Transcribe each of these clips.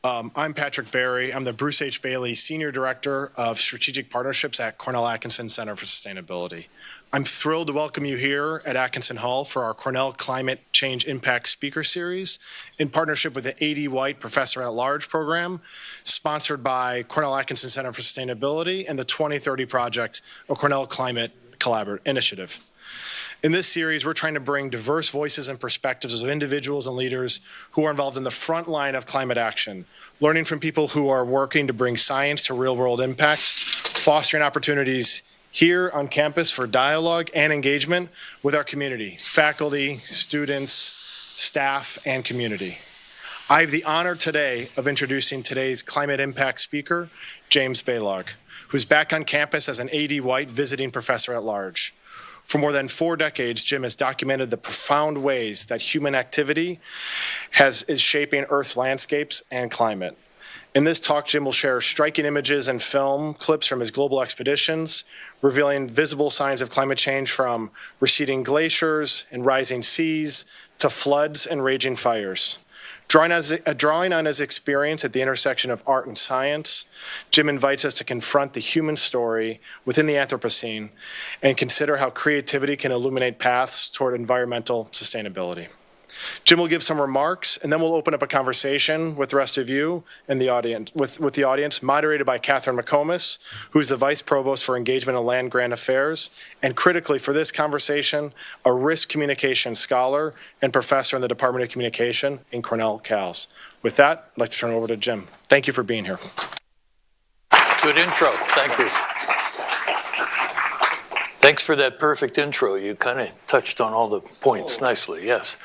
I'm Patrick Barry. I'm the Bruce H. Bailey Senior Director of Strategic Partnerships at Cornell Atkinson Center for Sustainability. I'm thrilled to welcome you here at Atkinson Hall for our Cornell Climate Change Impact Speaker Series in partnership with the A.D. White Professor at Large program, sponsored by Cornell Atkinson Center for Sustainability and the 2030 Project of Cornell Climate Initiative. In this series, we're trying to bring diverse voices and perspectives of individuals and leaders who are involved in the front line of climate action, learning from people who are working to bring science to real-world impact, fostering opportunities here on campus for dialogue and engagement with our community, faculty, students, staff, and community. I have the honor today of introducing today's climate impact speaker, James Balog, who's back on campus as an A.D. White visiting professor at large. For more than 4 decades, Jim has documented the profound ways that human activity is shaping Earth's landscapes and climate. In this talk, Jim will share striking images and film clips from his global expeditions, revealing visible signs of climate change from receding glaciers and rising seas to floods and raging fires. Drawing on his experience at the intersection of art and science, Jim invites us to confront the human story within the Anthropocene and consider how creativity can illuminate paths toward environmental sustainability. Jim will give some remarks, and then we'll open up a conversation with the rest of you and the audience, with the audience, moderated by Catherine McComas, who's the Vice Provost for Engagement and Land Grant Affairs, and critically for this conversation, a risk communication scholar and professor in the Department of Communication in Cornell Cals. With that, I'd like to turn it over to Jim. Thank you for being here. Good intro. Thank you. Thanks for that perfect intro. You kind of touched on all the points nicely, yes.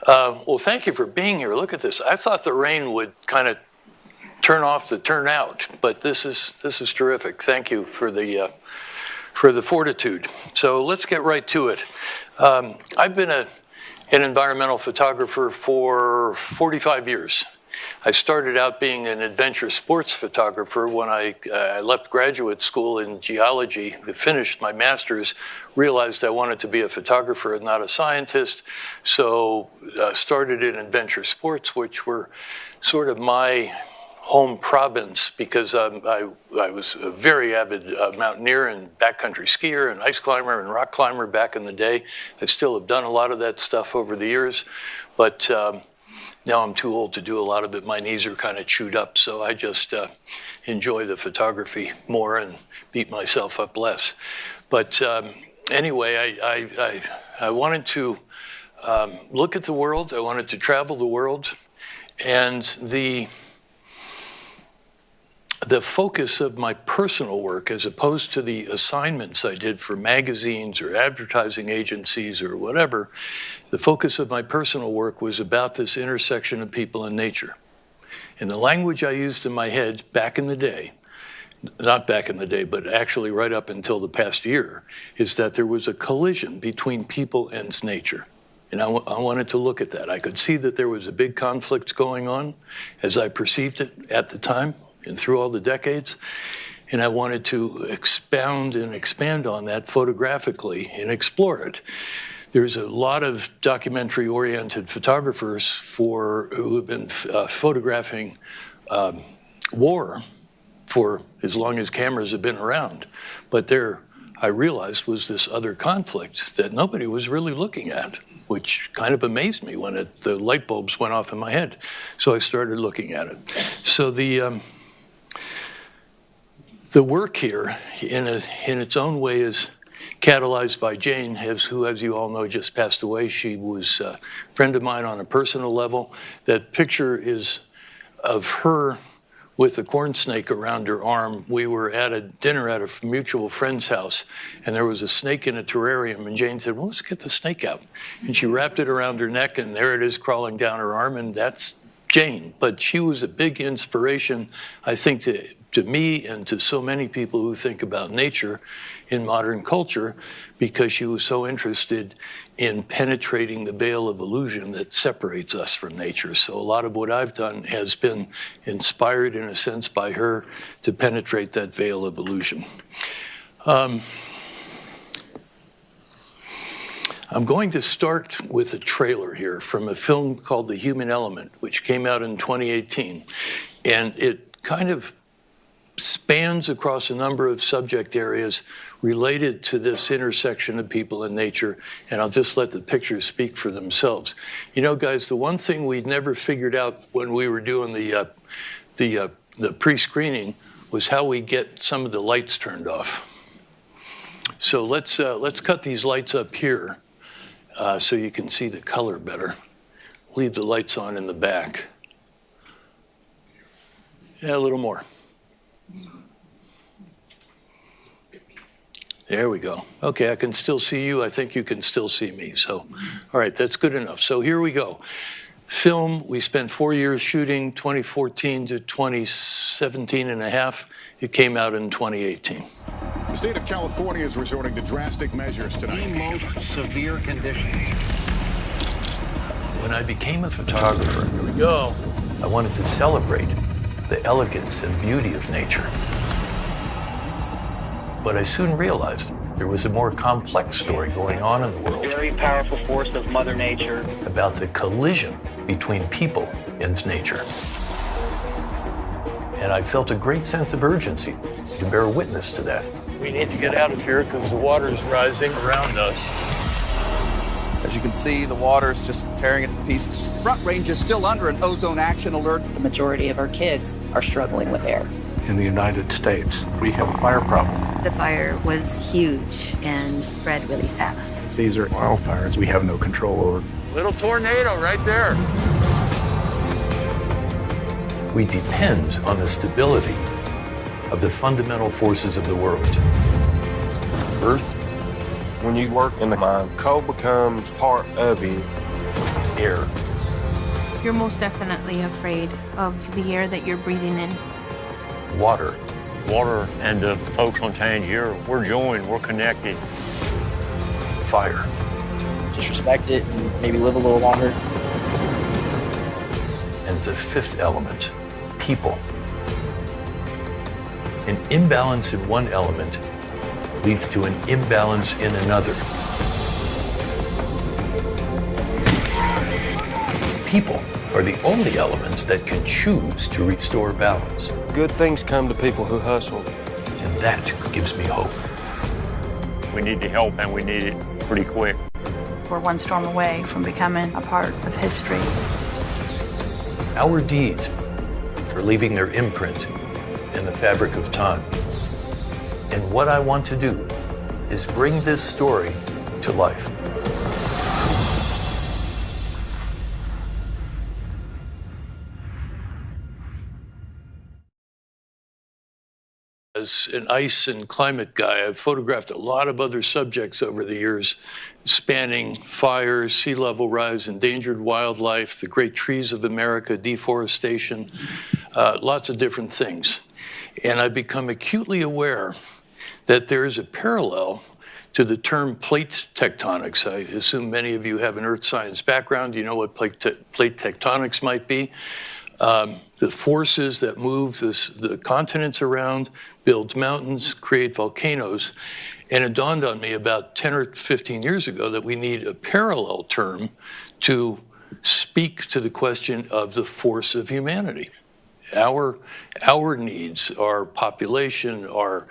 Well, thank you for being here. Look at this. I thought the rain would kind of turn off the turnout, but this is terrific. Thank you for the fortitude. So let's get right to it. I've been an environmental photographer for 45 years. I started out being an adventure sports photographer when I left graduate school in geology, finished my master's, realized I wanted to be a photographer and not a scientist, so started in adventure sports, which were sort of my home province because I was a very avid mountaineer and backcountry skier and ice climber and rock climber back in the day. I still have done a lot of that stuff over the years, but now I'm too old to do a lot of it. My knees are kind of chewed up, so I just enjoy the photography more and beat myself up less. But anyway, I wanted to look at the world. I wanted to travel the world. And the focus of my personal work, as opposed to the assignments I did for magazines or advertising agencies or whatever, the focus of my personal work was about this intersection of people and nature. And the language I used in my head back in the day, not back in the day, but actually right up until the past year, is that there was a collision between people and nature. And I wanted to look at that. I could see that there was a big conflict going on as I perceived it at the time and through all the decades, and I wanted to expound and expand on that photographically and explore it. There's a lot of documentary-oriented photographers who have been photographing war for as long as cameras have been around, but there, I realized, was this other conflict that nobody was really looking at, which kind of amazed me when the light bulbs went off in my head. So I started looking at it. So the work here, in its own way, is catalyzed by Jane, who, as you all know, just passed away. She was a friend of mine on a personal level. That picture is of her with a corn snake around her arm. We were at a dinner at a mutual friend's house, and there was a snake in a terrarium, and Jane said, well, let's get the snake out. And she wrapped it around her neck, and there it is crawling down her arm, and that's Jane. But she was a big inspiration, I think, to me and to so many people who think about nature in modern culture, because she was so interested in penetrating the veil of illusion that separates us from nature. So a lot of what I've done has been inspired, in a sense, by her to penetrate that veil of illusion. I'm going to start with a trailer here from a film called The Human Element, which came out in 2018. And it kind of spans across a number of subject areas related to this intersection of people and nature, and I'll just let the pictures speak for themselves. You know, guys, the one thing we'd never figured out when we were doing the pre-screening was how we get some of the lights turned off. So let's cut these lights up here so you can see the color better. Leave the lights on in the back. Yeah, a little more. There we go. Okay, I can still see you. I think you can still see me. So, all right, that's good enough. So here we go. Film, we spent 4 years shooting, 2014 to 2017 and a half. It came out in 2018. The state of California is resorting to drastic measures tonight. The most severe conditions. When I became a photographer, here we go, I wanted to celebrate the elegance and beauty of nature. But I soon realized there was a more complex story going on in the world. Very powerful force of Mother Nature. About the collision between people and nature. And I felt a great sense of urgency to bear witness to that. We need to get out of here because the water is rising around us. As you can see, the water is just tearing it to pieces. Front Range is still under an ozone action alert. The majority of our kids are struggling with air. In the United States, we have a fire problem. The fire was huge and spread really fast. These are wildfires we have no control over. Little tornado right there. We depend on the stability of the fundamental forces of the world. Earth. When you work in the mine, coal becomes part of you. Air. You're most definitely afraid of the air that you're breathing in. Water. Water and the folks on Tangier, we're joined, we're connected. Fire. Just respect it and maybe live a little longer. And the fifth element, people. An imbalance in one element leads to an imbalance in another. People are the only elements that can choose to restore balance. Good things come to people who hustle. And that gives me hope. We need the help and we need it pretty quick. We're one storm away from becoming a part of history. Our deeds are leaving their imprint in the fabric of time. And what I want to do is bring this story to life. As an ice and climate guy, I've photographed a lot of other subjects over the years, spanning fires, sea level rise, endangered wildlife, the great trees of America, deforestation, lots of different things. And I've become acutely aware that there is a parallel to the term plate tectonics. I assume many of you have an earth science background. You know what plate tectonics might be. The forces that move the continents around, build mountains, create volcanoes. And it dawned on me about 10 or 15 years ago that we need a parallel term to speak to the question of the force of humanity. Our needs, our population, our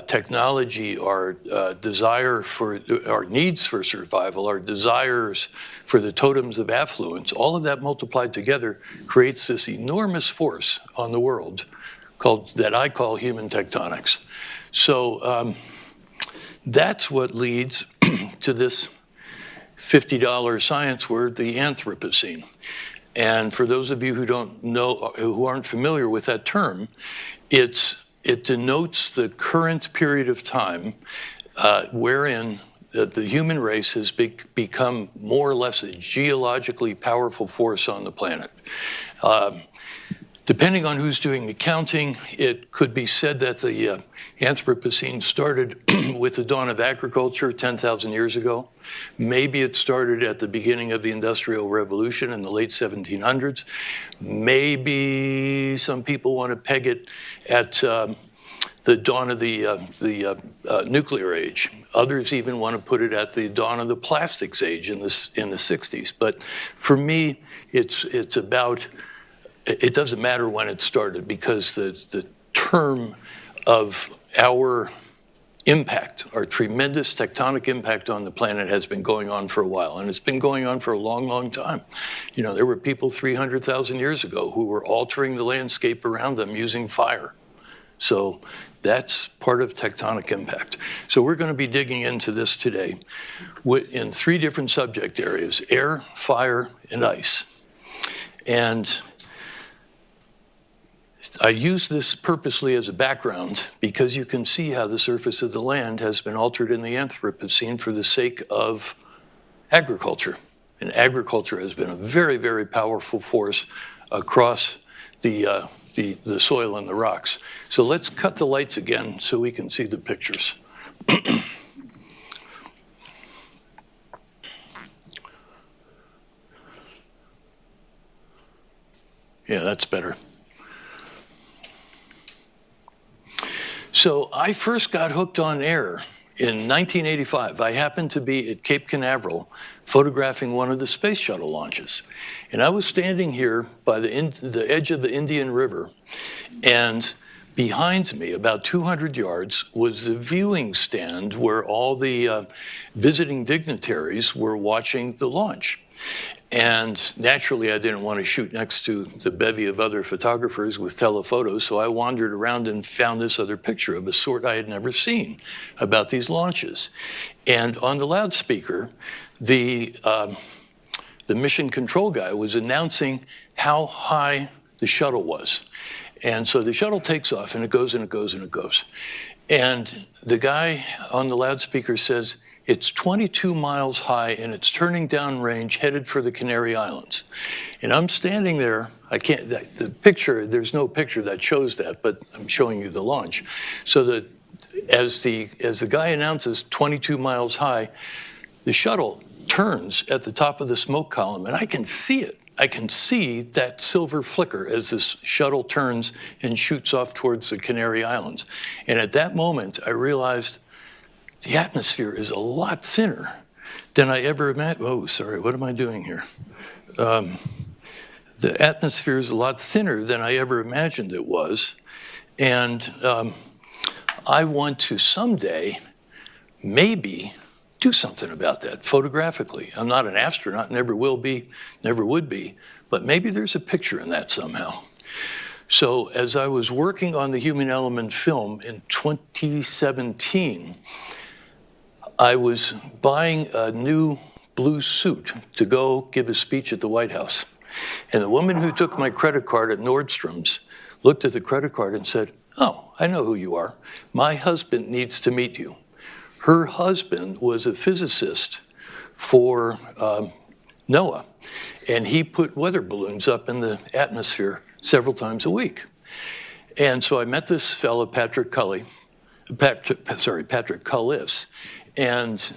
technology, our desire for, our needs for survival, our desires for the totems of affluence, all of that multiplied together creates this enormous force on the world that I call human tectonics. So that's what leads to this $50 science word, the Anthropocene. And for those of you who don't know, who aren't familiar with that term, it denotes the current period of time wherein the human race has become more or less a geologically powerful force on the planet. Depending on who's doing the counting, it could be said that the Anthropocene started with the dawn of agriculture 10,000 years ago. Maybe it started at the beginning of the Industrial Revolution in the late 1700s. Maybe some people want to peg it at the dawn of the nuclear age. Others even want to put it at the dawn of the plastics age in the 60s. But for me, it's about it doesn't matter when it started, because the term of our impact, our tremendous tectonic impact on the planet, has been going on for a while, and it's been going on for a long, long time. You know, there were people 300,000 years ago who were altering the landscape around them using fire. So that's part of tectonic impact. So we're going to be digging into this today in 3 different subject areas: air, fire, and ice. And I use this purposely as a background because you can see how the surface of the land has been altered in the Anthropocene for the sake of agriculture. And agriculture has been a very, very powerful force across the soil and the rocks. So let's cut the lights again so we can see the pictures. Yeah, that's better. So I first got hooked on air in 1985. I happened to be at Cape Canaveral photographing one of the space shuttle launches. And I was standing here by the edge of the Indian River, and behind me, about 200 yards, was the viewing stand where all the visiting dignitaries were watching the launch. And naturally, I didn't want to shoot next to the bevy of other photographers with telephotos, so I wandered around and found this other picture of a sort I had never seen about these launches. And on the loudspeaker, the mission control guy was announcing how high the shuttle was. And so the shuttle takes off, and it goes, and it goes, and it goes. And the guy on the loudspeaker says, "It's 22 miles high, and it's turning downrange, headed for the Canary Islands." And I'm standing there. I can't, the picture, there's no picture that shows that, but I'm showing you the launch. So as the guy announces 22 miles high, the shuttle turns at the top of the smoke column, and I can see it. I can see that silver flicker as this shuttle turns and shoots off towards the Canary Islands. And at that moment, I realized the atmosphere is a lot thinner than I ever imagined. Oh, sorry, what am I doing here? The atmosphere is a lot thinner than I ever imagined it was. And I want to someday maybe do something about that photographically. I'm not an astronaut, never will be, never would be, but maybe there's a picture in that somehow. So as I was working on the Human Element film in 2017, I was buying a new blue suit to go give a speech at the White House. And the woman who took my credit card at Nordstrom's looked at the credit card and said, "Oh, I know who you are. My husband needs to meet you." Her husband was a physicist for NOAA, and he put weather balloons up in the atmosphere several times a week. And so I met this fellow, Patrick Culliss, and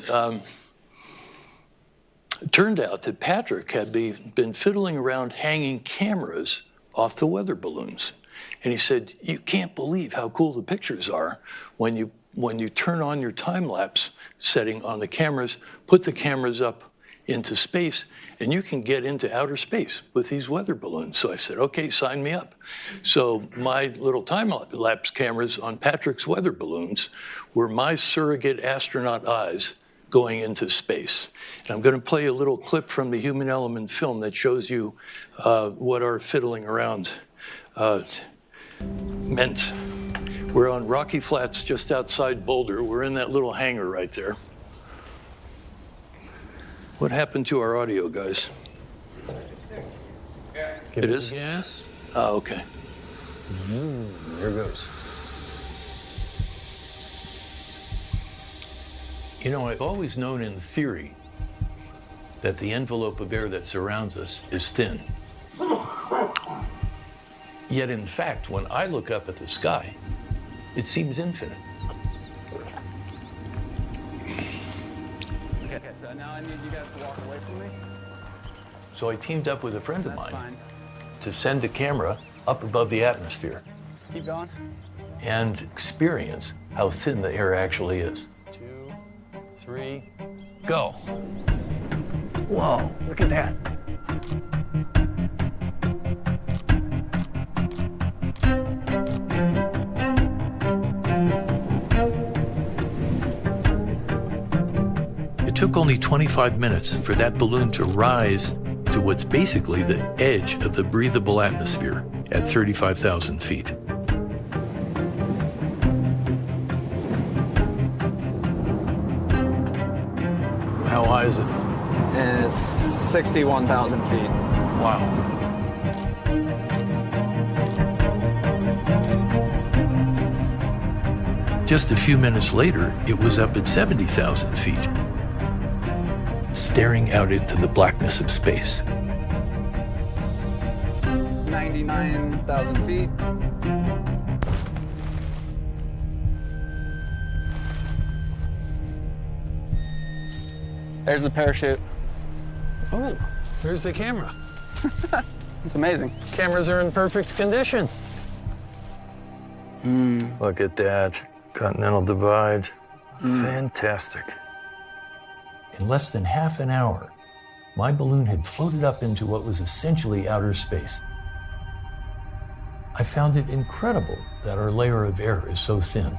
it turned out that Patrick had been fiddling around hanging cameras off the weather balloons. And he said, "You can't believe how cool the pictures are when you turn on your time-lapse setting on the cameras, put the cameras up into space, and you can get into outer space with these weather balloons." So I said, "Okay, sign me up." So my little time-lapse cameras on Patrick's weather balloons were my surrogate astronaut eyes going into space. And I'm going to play a little clip from the Human Element film that shows you what our fiddling around meant. We're on Rocky Flats just outside Boulder. We're in that little hangar right there. What happened to our audio, guys? It is? Yes. Oh, okay. There goes. You know, I've always known in theory that the envelope of air that surrounds us is thin. Yet, in fact, when I look up at the sky, it seems infinite. Okay, so now I need you guys to walk away from me. So I teamed up with a friend of mine to send a camera up above the atmosphere. Keep going. And experience how thin the air actually is. 2, 3, go. Whoa, look at that. took only 25 minutes for that balloon to rise to what's basically the edge of the breathable atmosphere at 35,000 feet. How high is it? It's 61,000 feet. Wow. Just a few minutes later, it was up at 70,000 feet, staring out into the blackness of space. 99,000 feet. There's the parachute. Oh, there's the camera. It's amazing. Cameras are in perfect condition. Look at that. Continental divide. Fantastic. In less than half an hour, my balloon had floated up into what was essentially outer space. I found it incredible that our layer of air is so thin.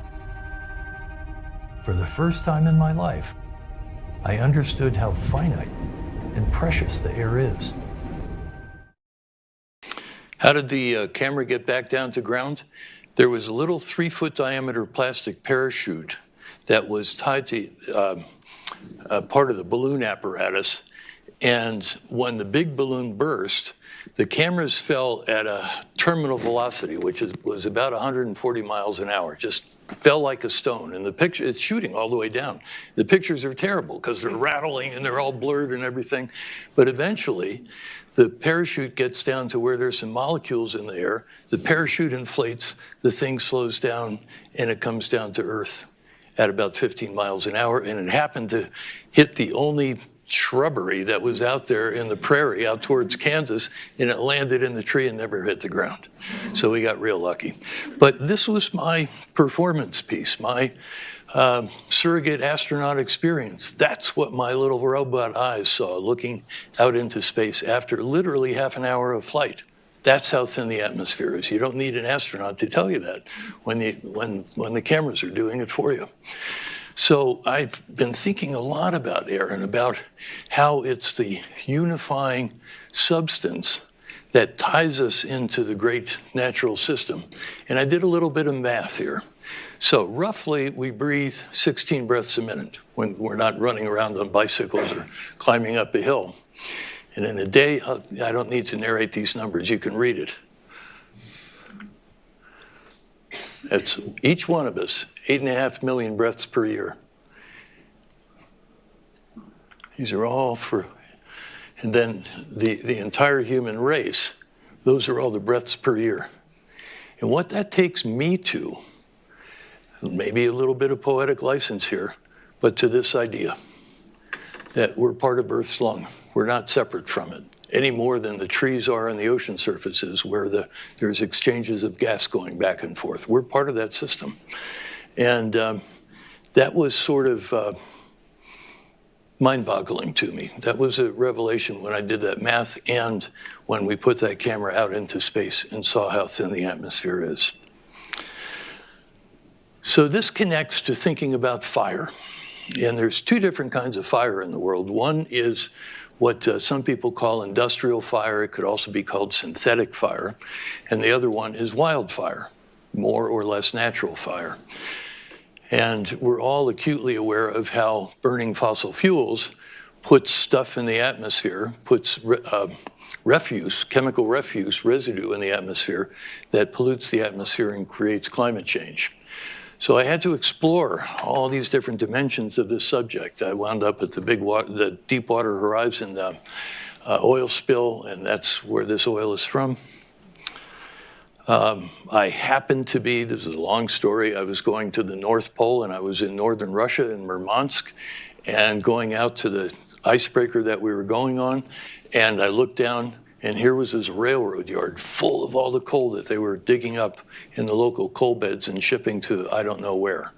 For the first time in my life, I understood how finite and precious the air is. How did the camera get back down to ground? There was a little 3-foot diameter plastic parachute that was tied to part of the balloon apparatus. And when the big balloon burst, the cameras fell at a terminal velocity, which was about 140 miles an hour, just fell like a stone. And the picture, it's shooting all the way down. The pictures are terrible because they're rattling and they're all blurred and everything. But eventually, the parachute gets down to where there's some molecules in the air. The parachute inflates, the thing slows down, and it comes down to Earth at about 15 miles an hour. And it happened to hit the only shrubbery that was out there in the prairie out towards Kansas, and it landed in the tree and never hit the ground. So we got real lucky. But this was my performance piece, my surrogate astronaut experience. That's what my little robot eyes saw looking out into space after literally half an hour of flight. That's how thin the atmosphere is. You don't need an astronaut to tell you that when the cameras are doing it for you. So I've been thinking a lot about air and about how it's the unifying substance that ties us into the great natural system. And I did a little bit of math here. So roughly we breathe 16 breaths a minute when we're not running around on bicycles or climbing up a hill. And in a day, I don't need to narrate these numbers, you can read it. That's each one of us, 8.5 million breaths per year. These are all for, and then the entire human race, those are all the breaths per year. And what that takes me to, maybe a little bit of poetic license here, but to this idea that we're part of Earth's lung. We're not separate from it any more than the trees are on the ocean surfaces where there's exchanges of gas going back and forth. We're part of that system. And that was sort of mind-boggling to me. That was a revelation when I did that math and when we put that camera out into space and saw how thin the atmosphere is. So this connects to thinking about fire. And there's two different kinds of fire in the world. One is what some people call industrial fire. It could also be called synthetic fire. And the other one is wildfire, more or less natural fire. And we're all acutely aware of how burning fossil fuels puts stuff in the atmosphere, puts refuse, chemical refuse, residue in the atmosphere that pollutes the atmosphere and creates climate change. So I had to explore all these different dimensions of this subject. I wound up at the Deepwater Horizon oil spill, and that's where this oil is from. I happened to be, this is a long story, I was going to the North Pole, and I was in northern Russia in Murmansk, and going out to the icebreaker that we were going on, and I looked down, and here was this railroad yard full of all the coal that they were digging up in the local coal beds and shipping to I don't know where.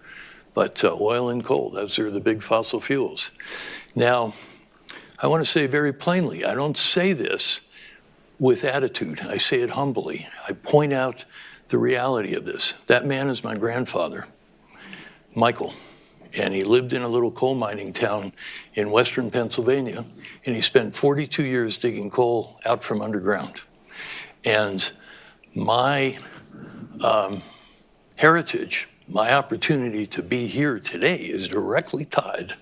But oil and coal, those are the big fossil fuels. Now, I want to say very plainly, I don't say this with attitude. I say it humbly. I point out the reality of this. That man is my grandfather, Michael. And he lived in a little coal mining town in western Pennsylvania, and he spent 42 years digging coal out from underground. And my heritage, my opportunity to be here today is directly tied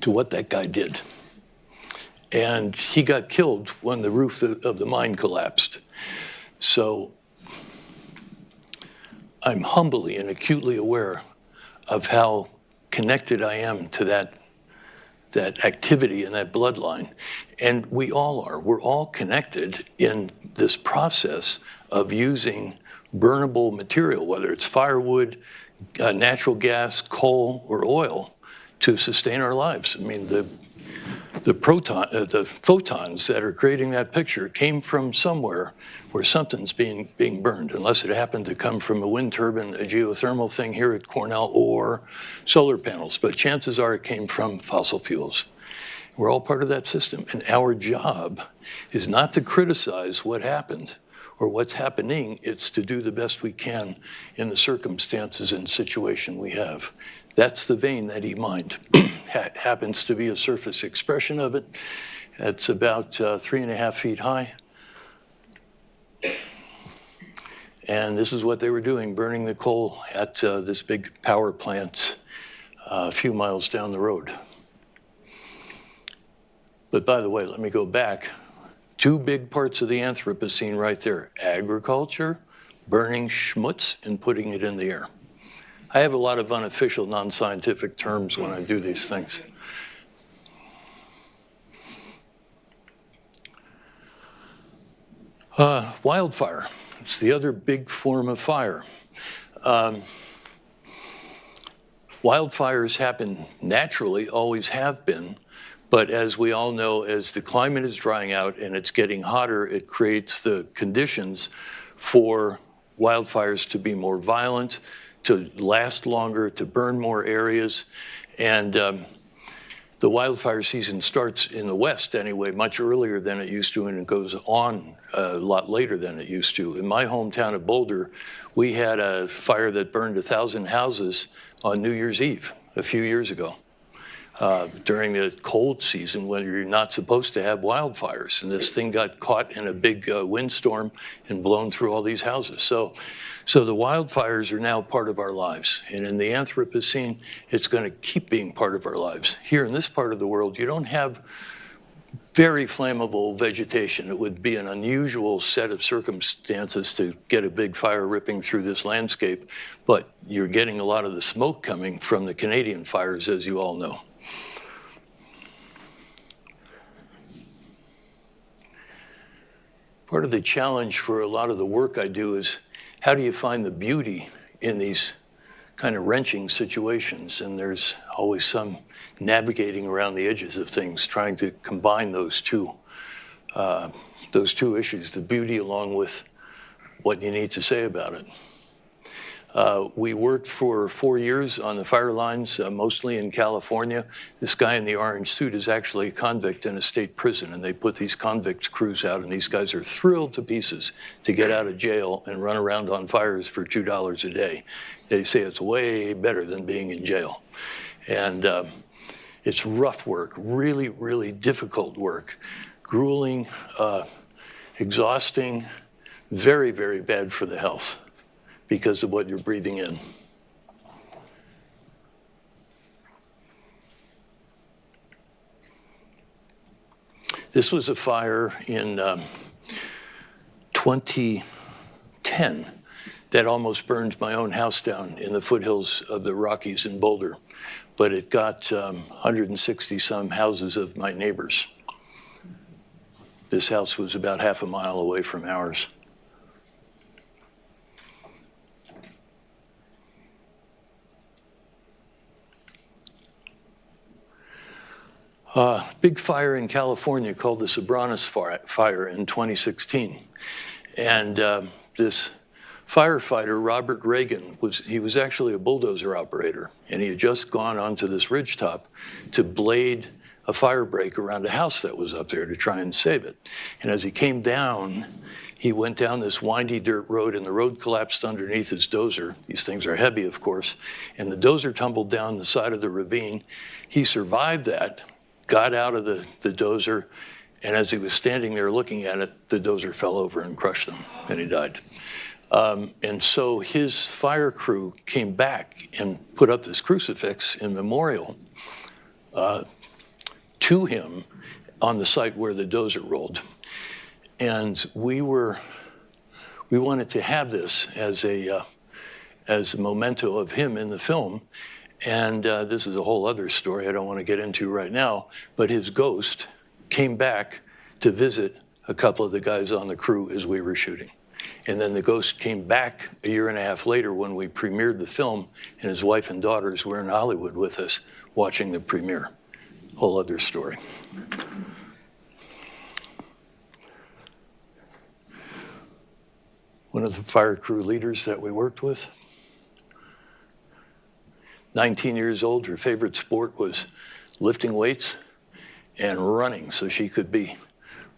to what that guy did. And he got killed when the roof of the mine collapsed. So I'm humbly and acutely aware of how connected I am to that activity and that bloodline. And we all are. We're all connected in this process of using burnable material, whether it's firewood, natural gas, coal, or oil, to sustain our lives. I mean, the photons that are creating that picture came from somewhere where something's being burned, unless it happened to come from a wind turbine, a geothermal thing here at Cornell, or solar panels. But chances are it came from fossil fuels. We're all part of that system. And our job is not to criticize what happened or what's happening. It's to do the best we can in the circumstances and situation we have. That's the vein that he mined. Happens to be a surface expression of it. It's about 3.5 feet high. And this is what they were doing, burning the coal at this big power plant a few miles down the road. But by the way, let me go back. 2 big parts of the Anthropocene right there: agriculture, burning schmutz and putting it in the air. I have a lot of unofficial, non-scientific terms when I do these things. Wildfire. It's the other big form of fire. Wildfires happen naturally, always have been, but as we all know, as the climate is drying out and it's getting hotter, it creates the conditions for wildfires to be more violent, to last longer, to burn more areas. And the wildfire season starts in the West anyway, much earlier than it used to, and it goes on a lot later than it used to. In my hometown of Boulder, we had a fire that burned 1,000 houses on New Year's Eve a few years ago. During the cold season when you're not supposed to have wildfires. And this thing got caught in a big windstorm and blown through all these houses. So the wildfires are now part of our lives. And in the Anthropocene, it's going to keep being part of our lives. Here in this part of the world, you don't have very flammable vegetation. It would be an unusual set of circumstances to get a big fire ripping through this landscape. But you're getting a lot of the smoke coming from the Canadian fires, as you all know. Part of the challenge for a lot of the work I do is how do you find the beauty in these kind of wrenching situations? And there's always some navigating around the edges of things, trying to combine those two issues, the beauty along with what you need to say about it. We worked for 4 years on the fire lines, mostly in California. This guy in the orange suit is actually a convict in a state prison, and they put these convict crews out, and these guys are thrilled to pieces to get out of jail and run around on fires for $2 a day. They say it's way better than being in jail. And it's rough work, really, really difficult work, grueling, exhausting, very, very bad for the health because of what you're breathing in. This was a fire in 2010 that almost burned my own house down in the foothills of the Rockies in Boulder, but it got 160 some houses of my neighbors. This house was about half a mile away from ours. Big fire in California called the Sobranos fire in 2016. And this firefighter, Robert Reagan, he was actually a bulldozer operator. And he had just gone onto this ridgetop to blade a fire break around a house that was up there to try and save it. And as he came down, He went down this windy dirt road and the road collapsed underneath his dozer. These things are heavy, of course. And the dozer tumbled down the side of the ravine. He survived that, got out of the dozer, and as he was standing there looking at it, the dozer fell over and crushed him, and he died. And so his fire crew came back and put up this crucifix in memorial to him on the site where the dozer rolled. And we wanted to have this as a memento of him in the film. And this is a whole other story I don't want to get into right now, but his ghost came back to visit a couple of the guys on the crew as we were shooting. And then the ghost came back a year and a half later when we premiered the film, and his wife and daughters were in Hollywood with us watching the premiere. Whole other story. One of the fire crew leaders that we worked with, 19 years old, her favorite sport was lifting weights and running so she could be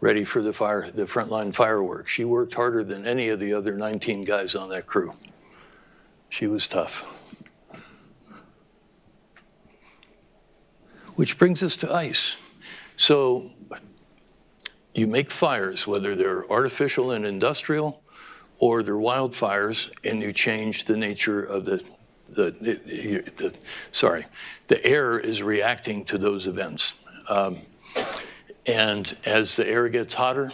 ready for the frontline fireworks. She worked harder than any of the other 19 guys on that crew. She was tough. Which brings us to ice. So you make fires, whether they're artificial and industrial, or they're wildfires, and you change the nature of the air is reacting to those events. And as the air gets hotter,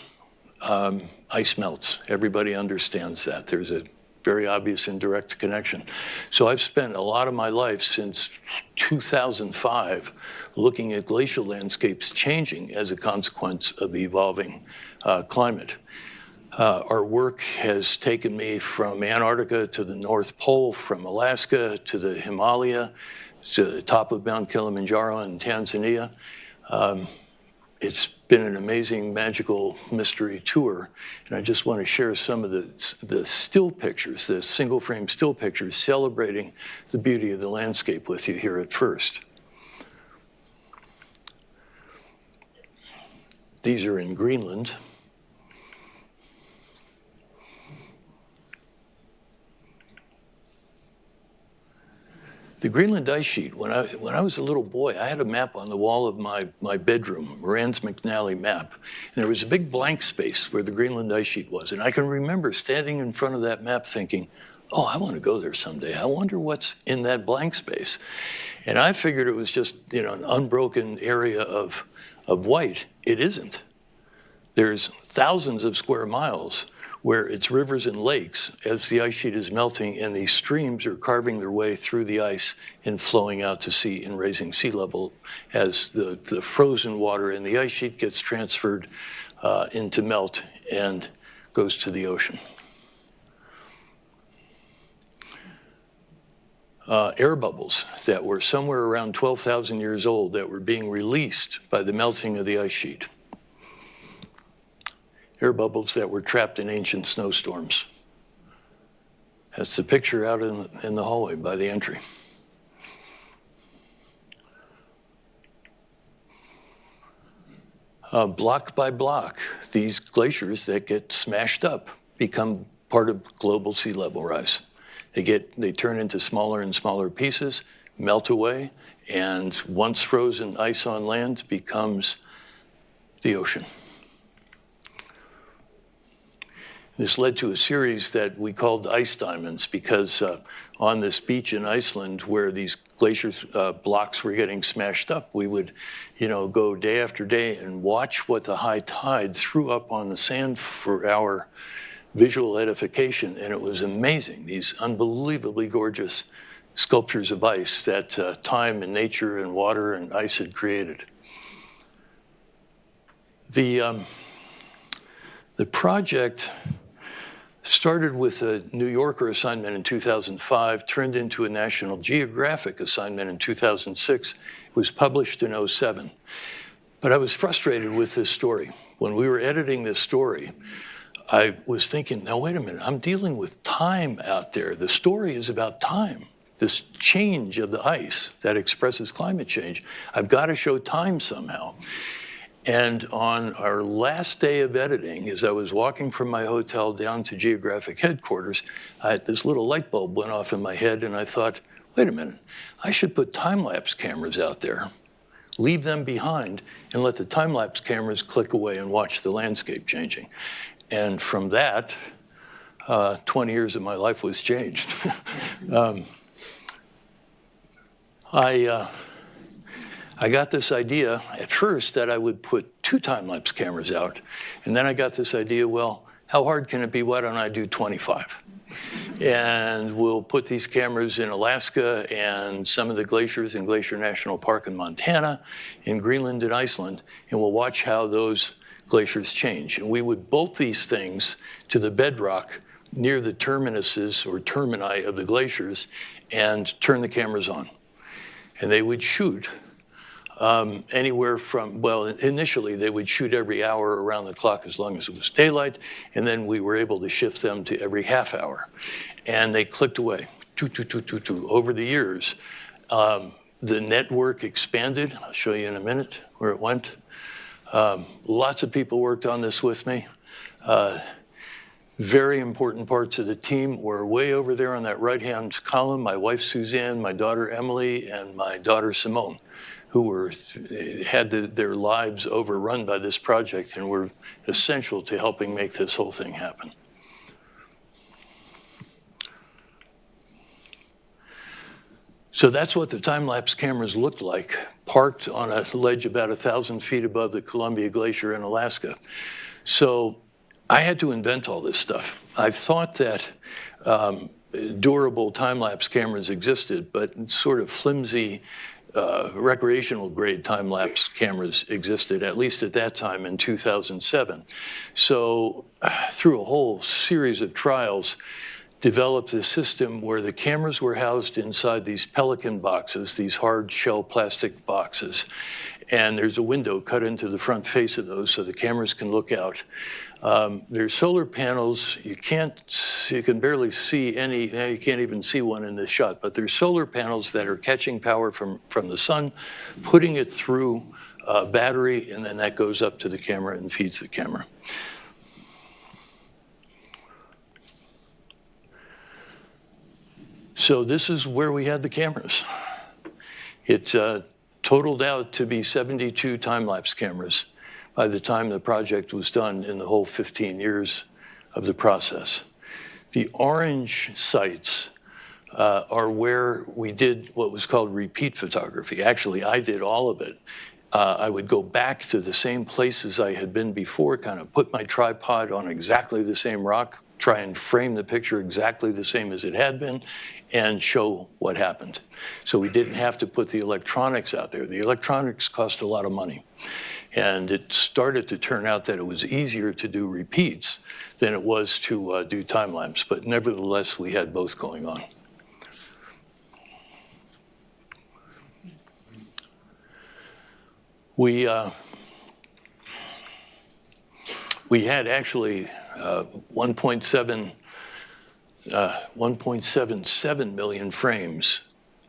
ice melts. Everybody understands that. There's a very obvious and direct connection. So I've spent a lot of my life since 2005 looking at glacial landscapes changing as a consequence of the evolving climate. Our work has taken me from Antarctica to the North Pole, from Alaska to the Himalaya, to the top of Mount Kilimanjaro in Tanzania. It's been an amazing, magical mystery tour, and I just want to share some of the still pictures, the single-frame still pictures celebrating the beauty of the landscape with you here at first. These are in Greenland. The Greenland ice sheet, when I was a little boy, I had a map on the wall of my bedroom, Moran's McNally map. And there was a big blank space where the Greenland ice sheet was. And I can remember standing in front of that map thinking, oh, I want to go there someday. I wonder what's in that blank space. And I figured it was just, an unbroken area of white. It isn't. There's thousands of square miles where it's rivers and lakes as the ice sheet is melting and these streams are carving their way through the ice and flowing out to sea and raising sea level as the frozen water in the ice sheet gets transferred into melt and goes to the ocean. Air bubbles that were somewhere around 12,000 years old that were being released by the melting of the ice sheet. Air bubbles that were trapped in ancient snowstorms. That's the picture out in the hallway by the entry. Block by block, these glaciers that get smashed up become part of global sea level rise. They turn into smaller and smaller pieces, melt away, and once frozen ice on land becomes the ocean. This led to a series that we called ice diamonds because on this beach in Iceland where these glaciers blocks were getting smashed up, we would go day after day and watch what the high tide threw up on the sand for our visual edification, and it was amazing. These unbelievably gorgeous sculptures of ice that time and nature and water and ice had created. The project started with a New Yorker assignment in 2005, turned into a National Geographic assignment in 2006. It was published in 2007. But I was frustrated with this story. When we were editing this story, I was thinking, now wait a minute, I'm dealing with time out there. The story is about time, this change of the ice that expresses climate change. I've got to show time somehow. And on our last day of editing, as I was walking from my hotel down to geographic headquarters, this little light bulb went off in my head, and I thought, wait a minute, I should put time-lapse cameras out there, leave them behind, and let the time-lapse cameras click away and watch the landscape changing. And from that, 20 years of my life was changed. I got this idea at first that I would put 2 time-lapse cameras out, and then I got this idea, well, how hard can it be? Why don't I do 25? And we'll put these cameras in Alaska and some of the glaciers in Glacier National Park in Montana, in Greenland and Iceland, and we'll watch how those glaciers change. And we would bolt these things to the bedrock near the terminuses or termini of the glaciers and turn the cameras on. And they would shoot anywhere from, well, initially they would shoot every hour around the clock as long as it was daylight, and then we were able to shift them to every half hour. And they clicked away, over the years. The network expanded. I'll show you in a minute where it went. Lots of people worked on this with me. Very important parts of the team were way over there on that right-hand column. My wife, Suzanne, my daughter, Emily, and my daughter, Simone, who had their lives overrun by this project and were essential to helping make this whole thing happen. So that's what the time-lapse cameras looked like, parked on a ledge about 1,000 feet above the Columbia Glacier in Alaska. So I had to invent all this stuff. I thought that durable time-lapse cameras existed, but sort of flimsy recreational grade time-lapse cameras existed, at least at that time in 2007. So through a whole series of trials, developed this system where the cameras were housed inside these pelican boxes, these hard shell plastic boxes. And there's a window cut into the front face of those so the cameras can look out. There's solar panels. You can barely see any, you can't even see one in this shot, but there's solar panels that are catching power from the sun, putting it through a battery, and then that goes up to the camera and feeds the camera. So this is where we had the cameras. It totaled out to be 72 time-lapse cameras by the time the project was done in the whole 15 years of the process. The orange sites are where we did what was called repeat photography. Actually, I did all of it. I would go back to the same places I had been before, kind of put my tripod on exactly the same rock, try and frame the picture exactly the same as it had been, and show what happened. So we didn't have to put the electronics out there. The electronics cost a lot of money. And it started to turn out that it was easier to do repeats than it was to do time-lapse. But nevertheless, we had both going on. We had actually 1.77 million frames.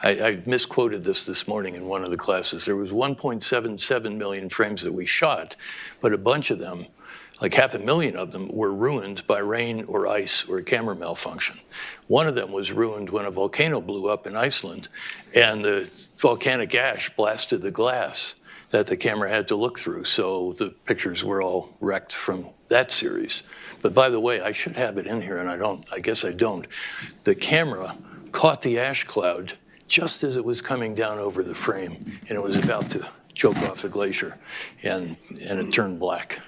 I misquoted this morning in one of the classes. There was 1.77 million frames that we shot, but a bunch of them, like 500,000 of them, were ruined by rain or ice or a camera malfunction. One of them was ruined when a volcano blew up in Iceland, and the volcanic ash blasted the glass that the camera had to look through. So the pictures were all wrecked from that series. But by the way, I should have it in here, and I guess I don't. The camera caught the ash cloud just as it was coming down over the frame, and it was about to choke off the glacier, and it turned black.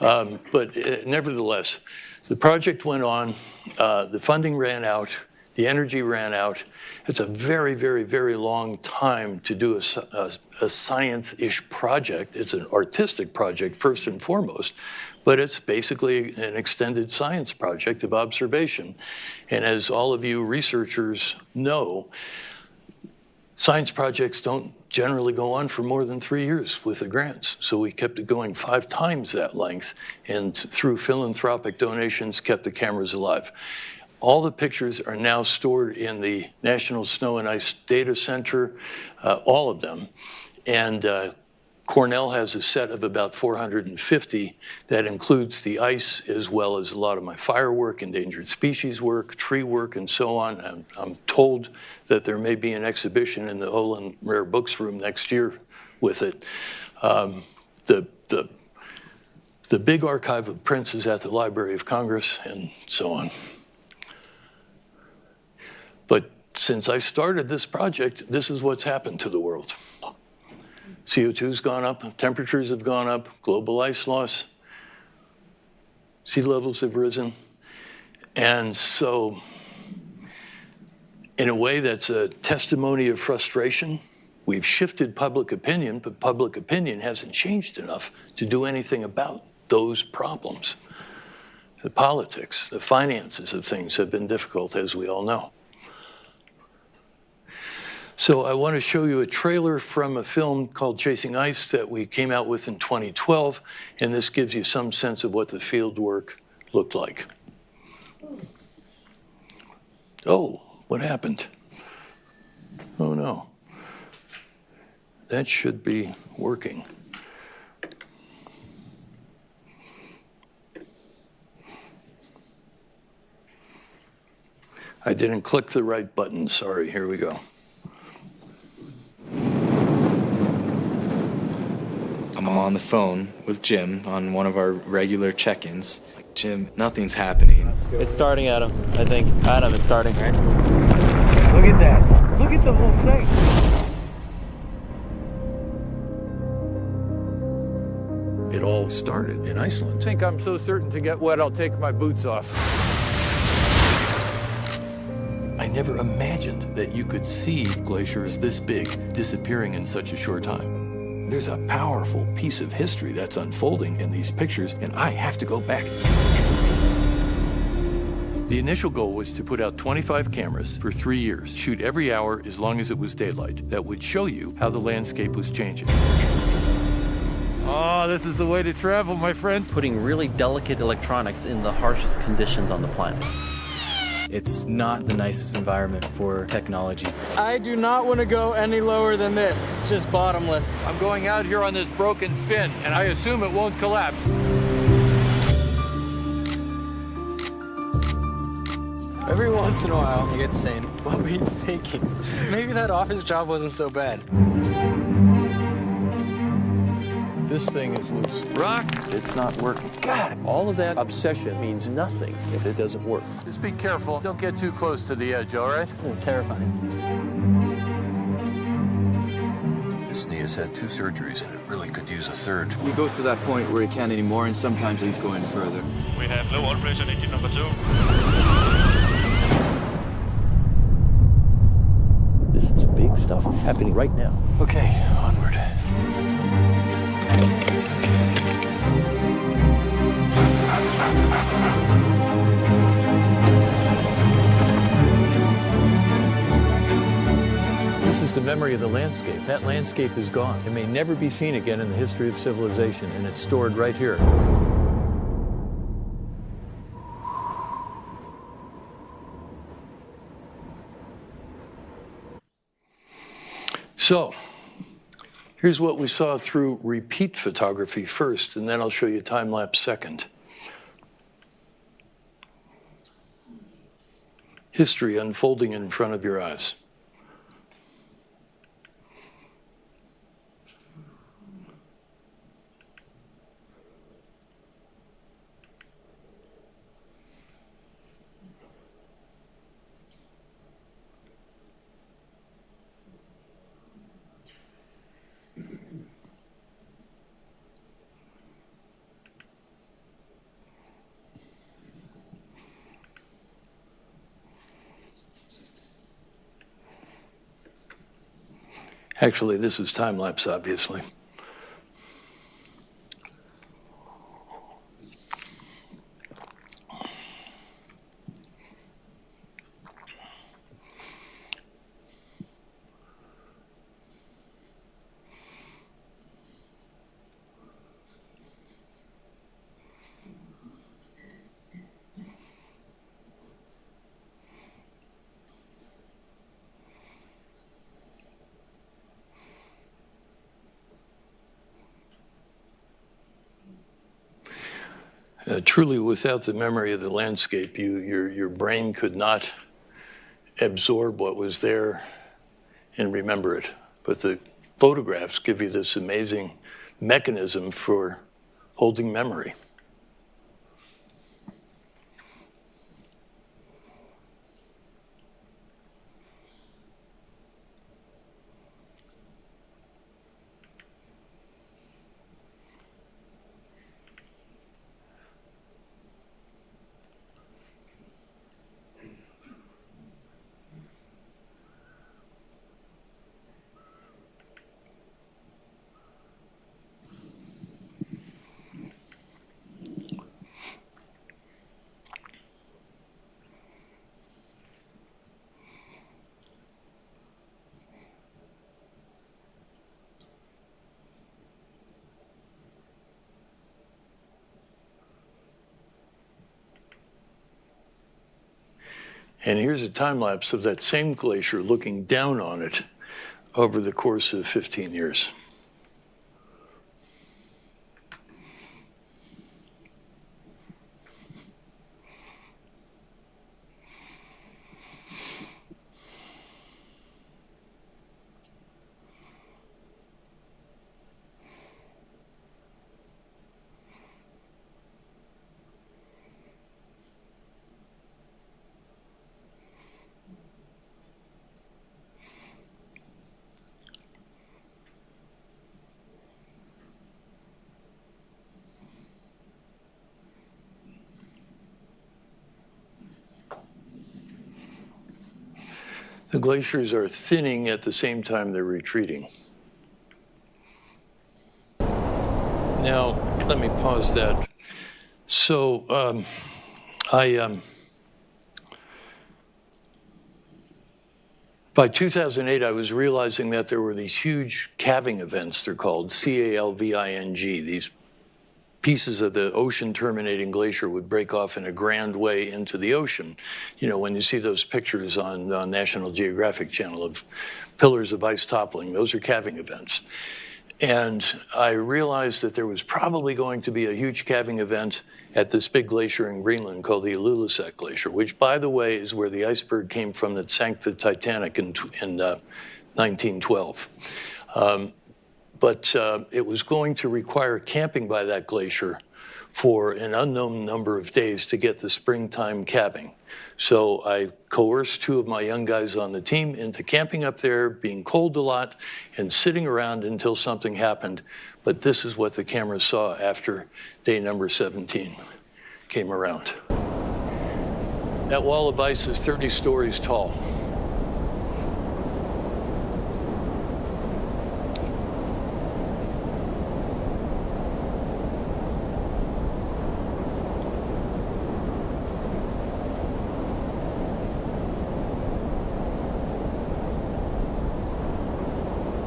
But nevertheless, the project went on, the funding ran out, the energy ran out. It's a very, very, very long time to do a science-ish project. It's an artistic project first and foremost, but it's basically an extended science project of observation. And as all of you researchers know, science projects don't generally go on for more than 3 years with the grants. So we kept it going 5 times that length, and through philanthropic donations, kept the cameras alive. All the pictures are now stored in the National Snow and Ice Data Center, all of them. And Cornell has a set of about 450 that includes the ice as well as a lot of my fire work, endangered species work, tree work, and so on. I'm told that there may be an exhibition in the Olin Rare Books Room next year with it. The big archive of prints is at the Library of Congress and so on. But since I started this project, this is what's happened to the world. CO2's gone up, temperatures have gone up, global ice loss, sea levels have risen. And so, in a way that's a testimony of frustration. We've shifted public opinion, but public opinion hasn't changed enough to do anything about those problems. The politics, the finances of things have been difficult, as we all know. So I want to show you a trailer from a film called Chasing Ice that we came out with in 2012, and this gives you some sense of what the field work looked like. Oh, what happened? Oh no. That should be working. I didn't click the right button, sorry, here we go. I'm on the phone with Jim on one of our regular check-ins. Like, Jim, nothing's happening. It's starting, Adam. I think. Adam, it's starting. Right? Look at that. Look at the whole thing. It all started in Iceland. I think I'm so certain to get wet, I'll take my boots off. I never imagined that you could see glaciers this big disappearing in such a short time. There's a powerful piece of history that's unfolding in these pictures, and I have to go back. The initial goal was to put out 25 cameras for 3 years, shoot every hour as long as it was daylight, that would show you how the landscape was changing. Oh, this is the way to travel, my friend. Putting really delicate electronics in the harshest conditions on the planet. It's not the nicest environment for technology. I do not want to go any lower than this. It's just bottomless. I'm going out here on this broken fin, and I assume it won't collapse. Every once in a while, I get saying, what were you thinking? Maybe that office job wasn't so bad. This thing is loose. Rock, It's not working. God, all of that obsession means nothing if it doesn't work. just be careful. Don't get too close to the edge, all right? This is terrifying. This knee has had 2 surgeries, and it really could use a third. He goes to that point where he can't anymore, and sometimes he's going further. We have low oil pressure, engine number 2. This is big stuff happening right now. Okay, onward. This is the memory of the landscape. That landscape is gone. It may never be seen again in the history of civilization, and it's stored right here. So, here's what we saw through repeat photography first, and then I'll show you time-lapse second. History unfolding in front of your eyes. Actually, this is time-lapse, obviously. Truly, without the memory of the landscape, your brain could not absorb what was there and remember it. But the photographs give you this amazing mechanism for holding memory. And here's a time lapse of that same glacier looking down on it over the course of 15 years. The glaciers are thinning at the same time they're retreating. Now, let me pause that. So by 2008, I was realizing that there were these huge calving events, they're called CALVING. These pieces of the ocean terminating glacier would break off in a grand way into the ocean. You know, when you see those pictures on National Geographic Channel of pillars of ice toppling, those are calving events. And I realized that there was probably going to be a huge calving event at this big glacier in Greenland called the illuminate glacier, which, by the way, is where the iceberg came from that sank the Titanic in 1912. But it was going to require camping by that glacier for an unknown number of days to get the springtime calving. So I coerced two of my young guys on the team into camping up there, being cold a lot, and sitting around until something happened. But this is what the camera saw after day number 17 came around. That wall of ice is 30 stories tall.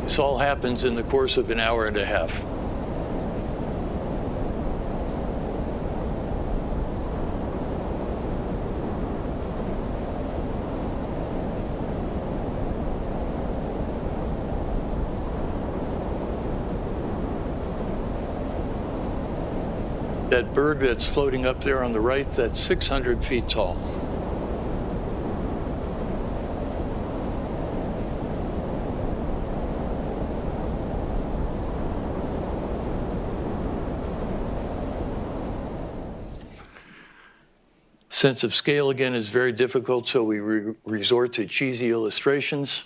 This all happens in the course of an hour and a half. That berg that's floating up there on the right, that's 600 feet tall. Sense of scale, again, is very difficult, so we resort to cheesy illustrations.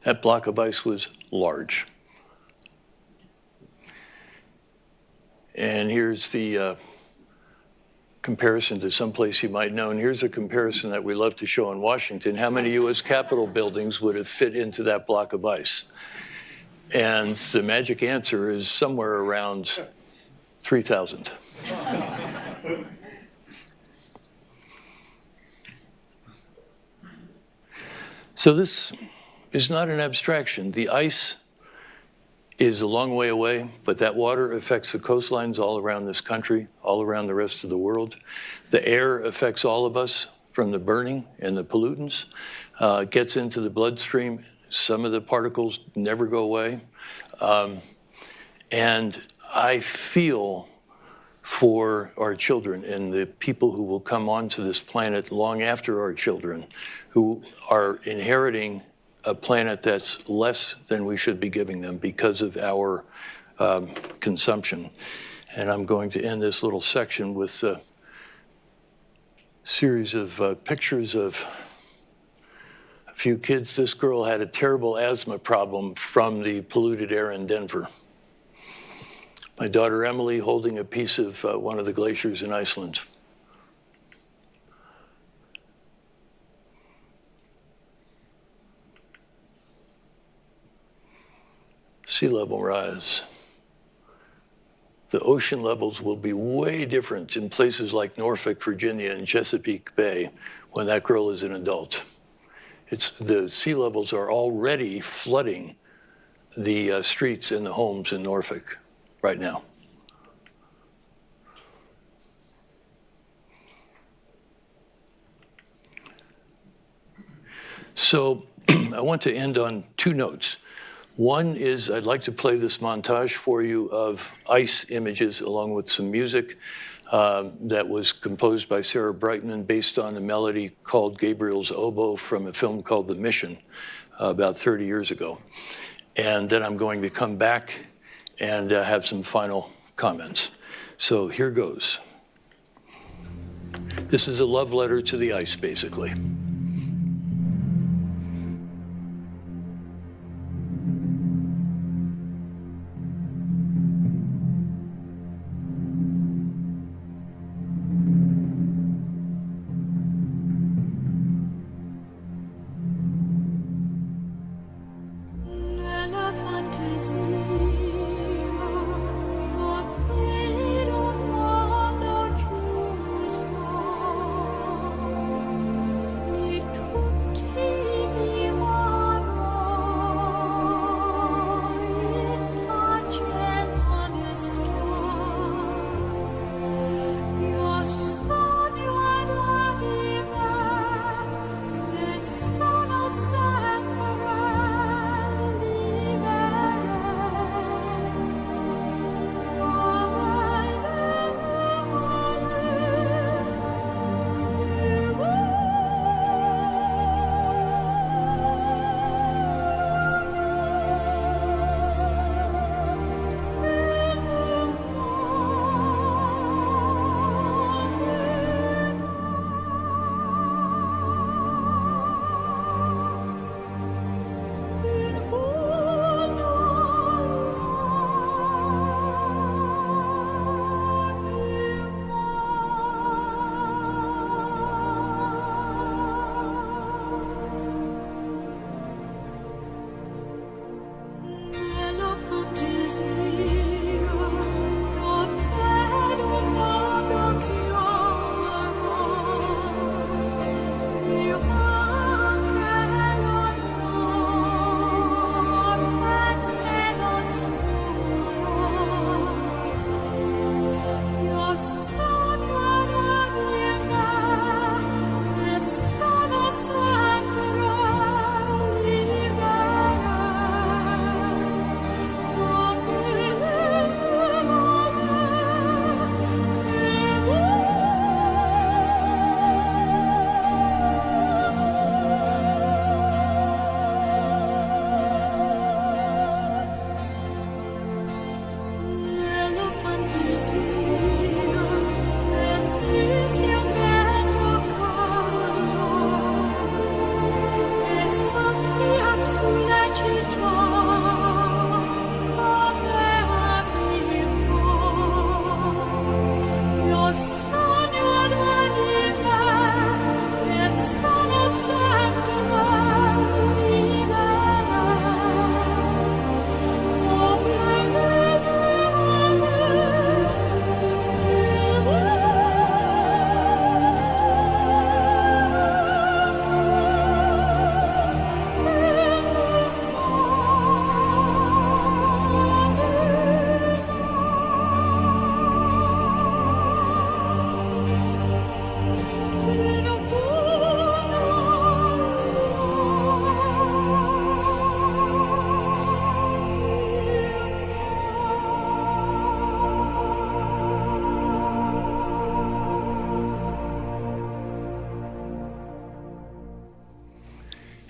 That block of ice was large. And here's the comparison to someplace you might know. And here's a comparison that we love to show in Washington. How many US Capitol buildings would have fit into that block of ice? And the magic answer is somewhere around 3,000. So this is not an abstraction. The ice is a long way away, but that water affects the coastlines all around this country, all around the rest of the world. The air affects all of us from the burning and the pollutants, gets into the bloodstream, Some of the particles never go away. And I feel for our children and the people who will come onto this planet long after our children, who are inheriting a planet that's less than we should be giving them because of our consumption. And I'm going to end this little section with a series of pictures of a few kids. This girl had a terrible asthma problem from the polluted air in Denver. My daughter Emily holding a piece of one of the glaciers in Iceland. Sea level rise. The ocean levels will be way different in places like Norfolk, Virginia, and Chesapeake Bay when that girl is an adult. The sea levels are already flooding the streets and the homes in Norfolk right now. So I want to end on two notes. One is I'd like to play this montage for you of ice images along with some music that was composed by Sarah Brightman based on a melody called Gabriel's Oboe from a film called The Mission about 30 years ago. And then I'm going to come back and have some final comments. So here goes. This is a love letter to the ice, basically.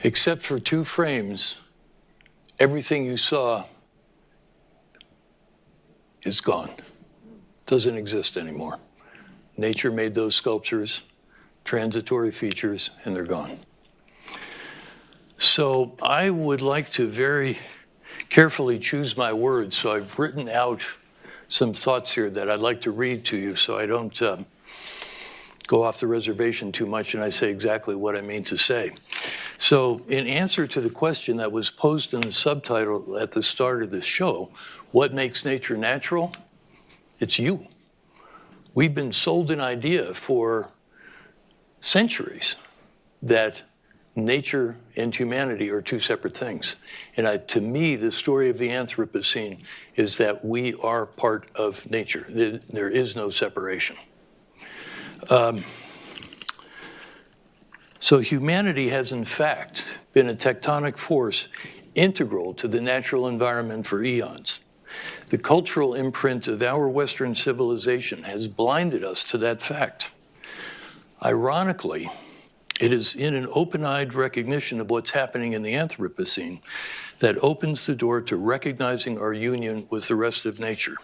Except for 2 frames, everything you saw is gone. Doesn't exist anymore. Nature made those sculptures, transitory features, and they're gone. So I would like to very carefully choose my words. So I've written out some thoughts here that I'd like to read to you so I don't go off the reservation too much and I say exactly what I mean to say. So in answer to the question that was posed in the subtitle at the start of this show, what makes nature natural? It's you. We've been sold an idea for centuries that nature and humanity are 2 separate things. And to me, the story of the Anthropocene is that we are part of nature. There is no separation. So humanity has in fact been a tectonic force integral to the natural environment for eons. The cultural imprint of our Western civilization has blinded us to that fact. Ironically, it is in an open-eyed recognition of what's happening in the Anthropocene that opens the door to recognizing our union with the rest of nature.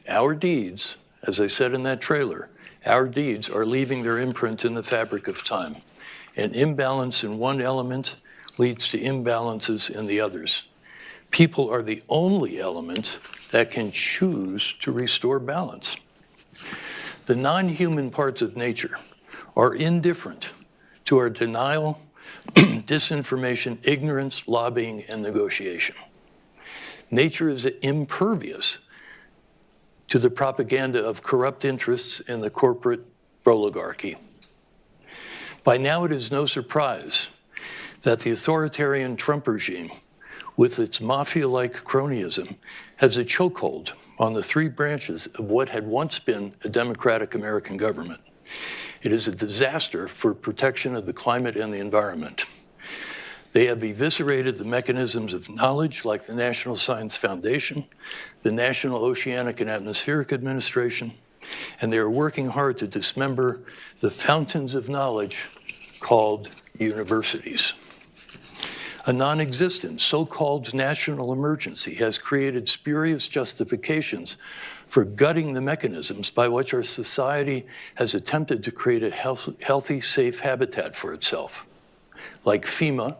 Our deeds, as I said in that trailer, our deeds are leaving their imprint in the fabric of time. An imbalance in one element leads to imbalances in the others. People are the only element that can choose to restore balance. The non-human parts of nature are indifferent to our denial, disinformation, ignorance, lobbying, and negotiation. Nature is impervious to the propaganda of corrupt interests in the corporate oligarchy. By now, it is no surprise that the authoritarian Trump regime, with its mafia-like cronyism, has a chokehold on the 3 branches of what had once been a democratic American government. It is a disaster for protection of the climate and the environment. They have eviscerated the mechanisms of knowledge like the National Science Foundation, the National Oceanic and Atmospheric Administration, and they are working hard to dismember the fountains of knowledge called universities. A non-existent so-called national emergency has created spurious justifications for gutting the mechanisms by which our society has attempted to create a healthy, safe habitat for itself, like FEMA,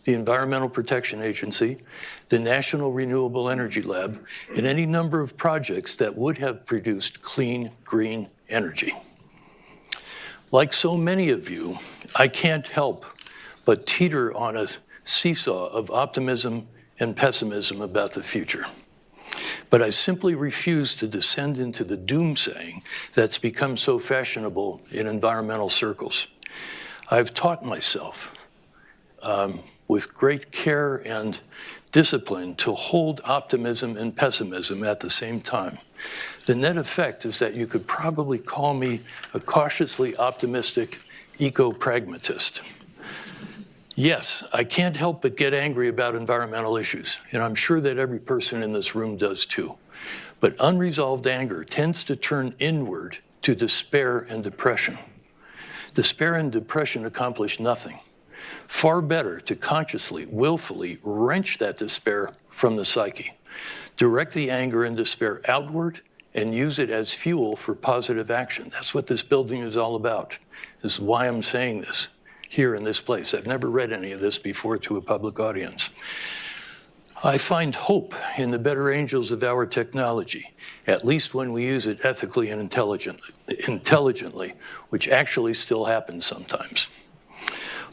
the Environmental Protection Agency, the National Renewable Energy Lab, and any number of projects that would have produced clean, green energy. Like so many of you, I can't help but teeter on a seesaw of optimism and pessimism about the future. But I simply refuse to descend into the doomsaying that's become so fashionable in environmental circles. I've taught myself with great care and discipline to hold optimism and pessimism at the same time. The net effect is that you could probably call me a cautiously optimistic eco-pragmatist. Yes, I can't help but get angry about environmental issues, and I'm sure that every person in this room does too. But unresolved anger tends to turn inward to despair and depression. Despair and depression accomplish nothing. Far better to consciously, willfully wrench that despair from the psyche, direct the anger and despair outward, and use it as fuel for positive action. That's what this building is all about. This is why I'm saying this here in this place. I've never read any of this before to a public audience. I find hope in the better angels of our technology, at least when we use it ethically and intelligently, which actually still happens sometimes.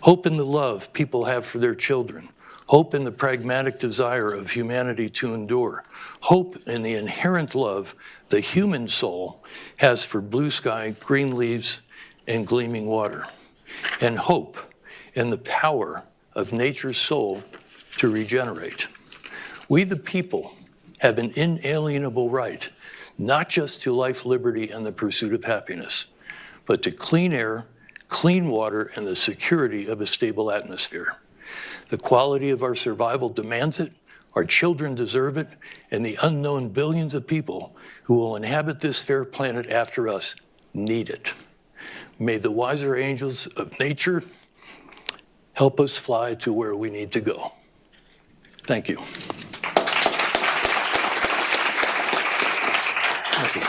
Hope in the love people have for their children. Hope in the pragmatic desire of humanity to endure. Hope in the inherent love the human soul has for blue sky, green leaves, and gleaming water. And hope in the power of nature's soul to regenerate. We the people have an inalienable right, not just to life, liberty, and the pursuit of happiness, but to clean air, clean water, and the security of a stable atmosphere. The quality of our survival demands it, our children deserve it, and the unknown billions of people who will inhabit this fair planet after us need it. May the wiser angels of nature help us fly to where we need to go. Thank you. Thank you.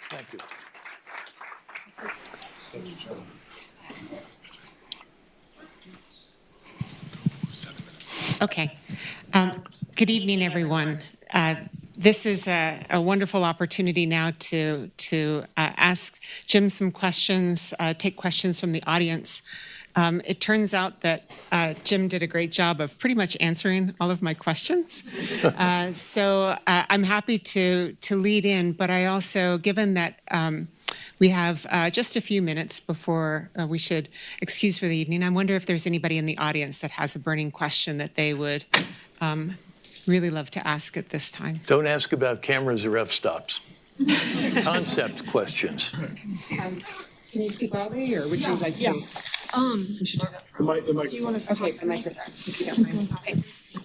Thank you. Okay. Good evening, everyone. This is a wonderful opportunity now to ask Jim some questions, take questions from the audience. It turns out that Jim did a great job of pretty much answering all of my questions. So I'm happy to lead in, but I also, given that we have just a few minutes before we should excuse for the evening, I wonder if there's anybody in the audience that has a burning question that they would really love to ask at this time. Don't ask about cameras or f-stops. Concept questions. Can you speak loudly, or would you like to? We should do that for Do you want to? Okay, the microphone. If you don't mind. Thanks.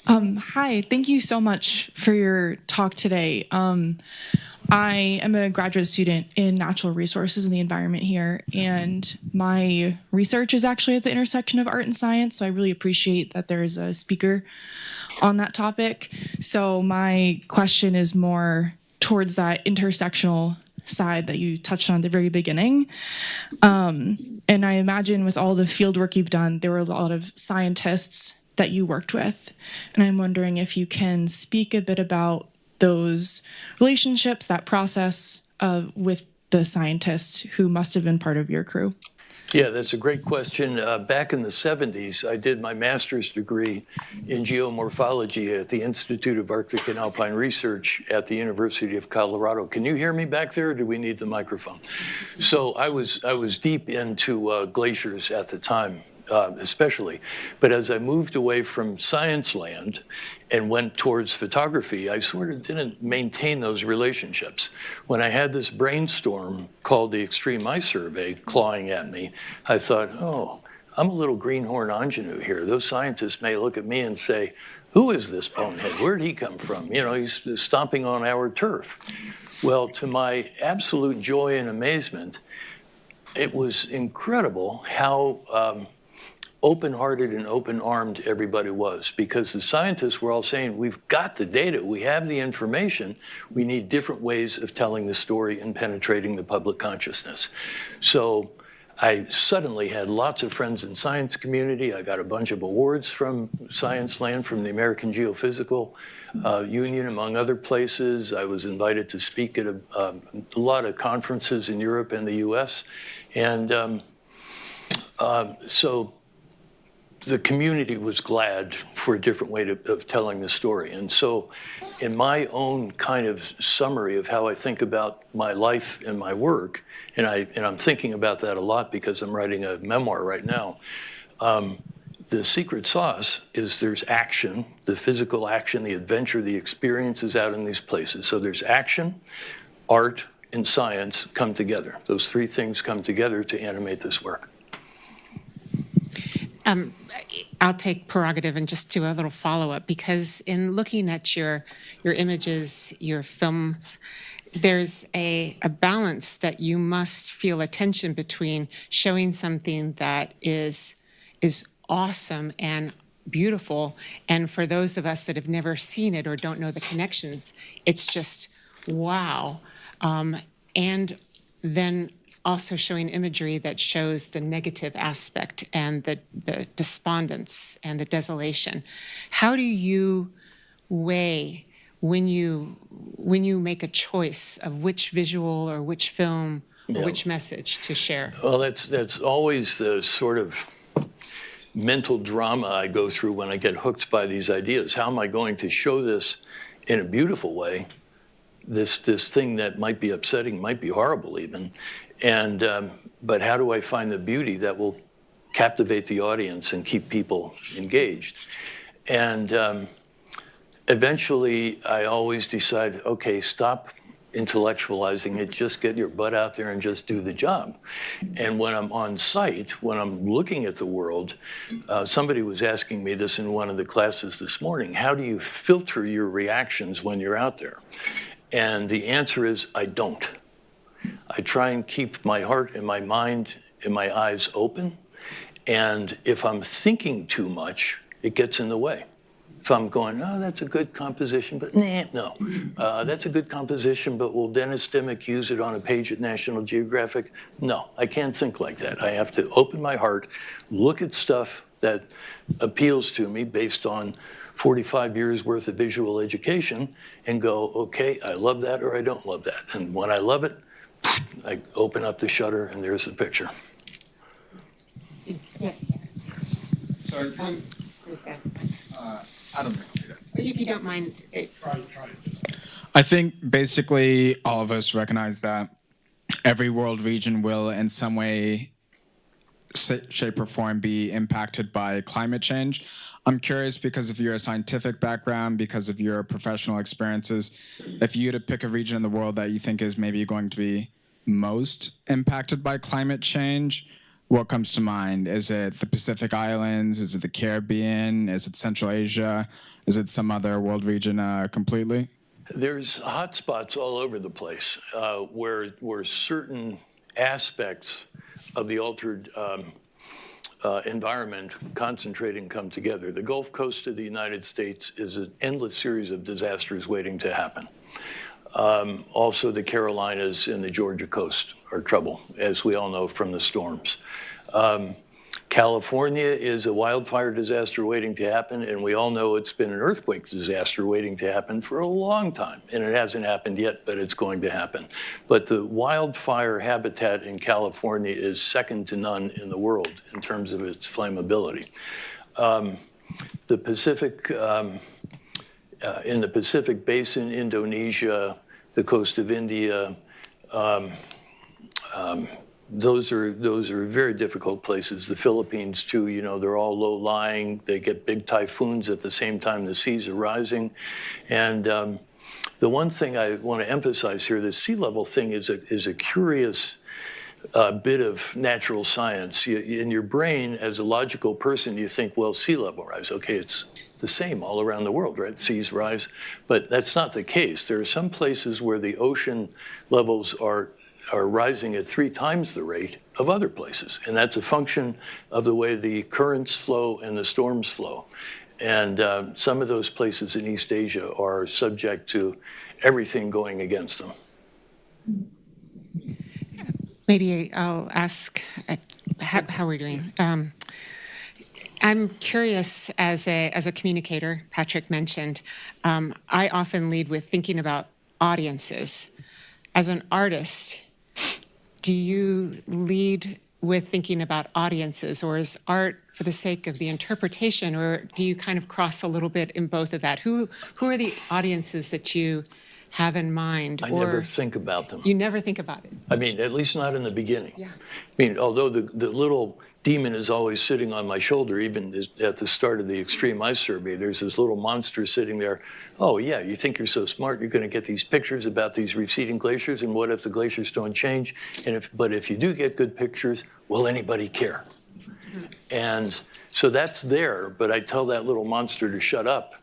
Hi, thank you so much for your talk today. I am a graduate student in natural resources and the environment here, and my research is actually at the intersection of art and science, so I really appreciate that there's a speaker on that topic. So my question is more towards that intersectional side that you touched on at the very beginning. And I imagine with all the field work you've done, there were a lot of scientists that you worked with. And I'm wondering if you can speak a bit about those relationships, that process with the scientists who must have been part of your crew. Yeah, that's a great question. Back in the 70s, I did my master's degree in geomorphology at the Institute of Arctic and Alpine Research at the University of Colorado. Can you hear me back there, or do we need the microphone? So I was deep into glaciers at the time, especially. But as I moved away from science land and went towards photography, I sort of didn't maintain those relationships. When I had this brainstorm called the Extreme Ice Survey clawing at me, I thought, oh, I'm a little greenhorn ingenue here. Those scientists may look at me and say, who is this bonehead? Where'd he come from? You know, he's stomping on our turf. Well, to my absolute joy and amazement, it was incredible how open-hearted and open-armed everybody was, because the scientists were all saying, we've got the data, we have the information, we need different ways of telling the story and penetrating the public consciousness. So I suddenly had lots of friends in science community. I got a bunch of awards from Science Land, from the American Geophysical Union, among other places. I was invited to speak at a lot of conferences in Europe and the US. And so the community was glad for a different way of telling the story. And so in my own kind of summary of how I think about my life and my work, and I'm thinking about that a lot because I'm writing a memoir right now, the secret sauce is there's action, the physical action, the adventure, the experiences out in these places. So there's action, art, and science come together. Those three things come together to animate this work. I'll take prerogative and just do a little follow-up, because in looking at your images, your films, there's a balance that you must feel a tension between showing something that is awesome and beautiful, and for those of us that have never seen it or don't know the connections, it's just wow. And then also showing imagery that shows the negative aspect and the despondence and the desolation. How do you weigh when you make a choice of which visual or which film or which message to share? Well, that's always the sort of mental drama I go through when I get hooked by these ideas. How am I going to show this in a beautiful way? This thing that might be upsetting, might be horrible even, and but how do I find the beauty that will captivate the audience and keep people engaged? And eventually, I always decide, okay, stop intellectualizing it. Just get your butt out there and just do the job. And when I'm on site, when I'm looking at the world, somebody was asking me this in one of the classes this morning, how do you filter your reactions when you're out there? And the answer is, I don't. I try and keep my heart and my mind and my eyes open. And if I'm thinking too much, it gets in the way. If I'm going, oh, that's a good composition, but no. That's a good composition, but will Dennis Dimmock use it on a page at National Geographic? No, I can't think like that. I have to open my heart, look at stuff that appeals to me based on 45 years worth of visual education and go, okay, I love that or I don't love that. And when I love it, I open up the shutter and there's the picture. Yes. Sorry. I don't know. If you don't mind. I think basically all of us recognize that every world region will in some way, shape, or form be impacted by climate change. I'm curious because of your scientific background, because of your professional experiences, if you had to pick a region in the world that you think is maybe going to be most impacted by climate change, what comes to mind? Is it the Pacific Islands? Is it the Caribbean? Is it Central Asia? Is it some other world region completely? There's hotspots all over the place where certain aspects of the altered environment concentrate and come together. The Gulf Coast of the United States is an endless series of disasters waiting to happen. Also, the Carolinas and the Georgia coast are trouble, as we all know from the storms. California is a wildfire disaster waiting to happen, and we all know it's been an earthquake disaster waiting to happen for a long time, and it hasn't happened yet, but it's going to happen. But the wildfire habitat in California is second to none in the world in terms of its flammability. The Pacific, in the Pacific Basin, Indonesia, the coast of India, those are very difficult places. The Philippines too, you know, they're all low-lying. They get big typhoons at the same time the seas are rising. And the one thing I want to emphasize here, the sea level thing is a curious bit of natural science. In your brain, as a logical person, you think, well, sea level rise. Okay, it's the same all around the world, right? Seas rise. But that's not the case. There are some places where the ocean levels are rising at 3 times the rate of other places. And that's a function of the way the currents flow and the storms flow. And some of those places in East Asia are subject to everything going against them. Maybe I'll ask, how are we doing? I'm curious, as a communicator, Patrick mentioned, I often lead with thinking about audiences. As an artist, do you lead with thinking about audiences, or is art for the sake of the interpretation, or do you kind of cross a little bit in both of that? Who are the audiences that you have in mind? I never think about them. You never think about it? I mean, at least not in the beginning. Yeah. I mean, although the little demon is always sitting on my shoulder, even at the start of the extreme ice survey, there's this little monster sitting there. Oh yeah, you think you're so smart, you're gonna get these pictures about these receding glaciers, and what if the glaciers don't change? But if you do get good pictures, will anybody care? And so that's there, but I tell that little monster to shut up,